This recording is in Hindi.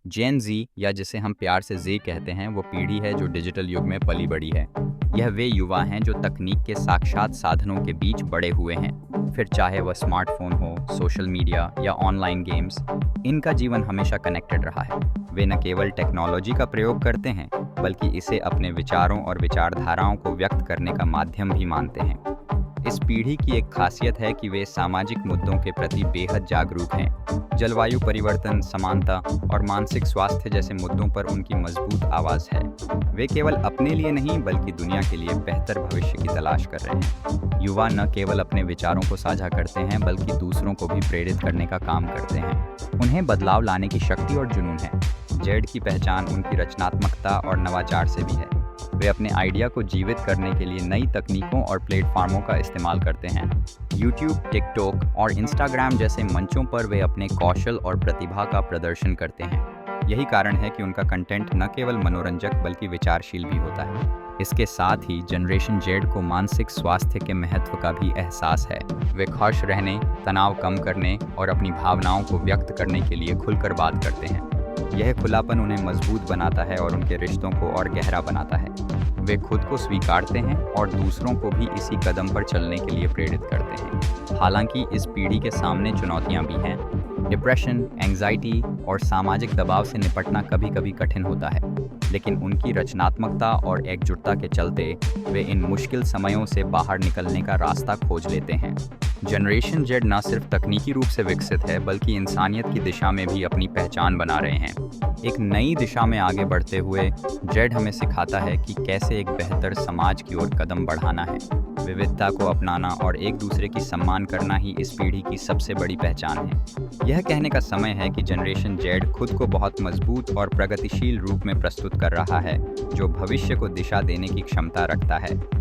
जेन ज़ी या जिसे हम प्यार से ज़े कहते हैं, वो पीढ़ी है जो डिजिटल युग में पली बड़ी है। यह वे युवा हैं जो तकनीक के साक्षात साधनों के बीच बड़े हुए हैं। फिर चाहे वह स्मार्टफोन हो, सोशल मीडिया या ऑनलाइन गेम्स, इनका जीवन हमेशा कनेक्टेड रहा है। वे न केवल टेक्नोलॉजी का प्रयोग करते हैं, बल्कि इसे अपने विचारों और विचारधाराओं को व्यक्त करने का माध्यम भी मानते हैं। इस पीढ़ी की एक खासियत है कि वे सामाजिक मुद्दों के प्रति बेहद जागरूक हैं। जलवायु परिवर्तन, समानता और मानसिक स्वास्थ्य जैसे मुद्दों पर उनकी मजबूत आवाज़ है। वे केवल अपने लिए नहीं, बल्कि दुनिया के लिए बेहतर भविष्य की तलाश कर रहे हैं। युवा न केवल अपने विचारों को साझा करते हैं, बल्कि दूसरों को भी प्रेरित करने का काम करते हैं। उन्हें बदलाव लाने की शक्ति और जुनून है। जेड की पहचान उनकी रचनात्मकता और नवाचार से भी है। वे अपने आइडिया को जीवित करने के लिए नई तकनीकों और प्लेटफॉर्मों का इस्तेमाल करते हैं। यूट्यूब, टिकटॉक और इंस्टाग्राम जैसे मंचों पर वे अपने कौशल और प्रतिभा का प्रदर्शन करते हैं। यही कारण है कि उनका कंटेंट न केवल मनोरंजक बल्कि विचारशील भी होता है। इसके साथ ही जनरेशन जेड को मानसिक स्वास्थ्य के महत्व का भी एहसास है। वे खुश रहने, तनाव कम करने और अपनी भावनाओं को व्यक्त करने के लिए खुलकर बात करते हैं। यह खुलापन उन्हें मजबूत बनाता है और उनके रिश्तों को और गहरा बनाता है। वे खुद को स्वीकारते हैं और दूसरों को भी इसी कदम पर चलने के लिए प्रेरित करते हैं। हालांकि इस पीढ़ी के सामने चुनौतियां भी हैं। डिप्रेशन, एंग्जाइटी और सामाजिक दबाव से निपटना कभी कभी कठिन होता है, लेकिन उनकी रचनात्मकता और एकजुटता के चलते वे इन मुश्किल समयों से बाहर निकलने का रास्ता खोज लेते हैं। जनरेशन जेड न सिर्फ तकनीकी रूप से विकसित है, बल्कि इंसानियत की दिशा में भी अपनी पहचान बना रहे हैं। एक नई दिशा में आगे बढ़ते हुए जेड हमें सिखाता है कि कैसे एक बेहतर समाज की ओर कदम बढ़ाना है। विविधता को अपनाना और एक दूसरे की सम्मान करना ही इस पीढ़ी की सबसे बड़ी पहचान है। यह कहने का समय है कि जनरेशन जेड खुद को बहुत मजबूत और प्रगतिशील रूप में प्रस्तुत कर रहा है, जो भविष्य को दिशा देने की क्षमता रखता है।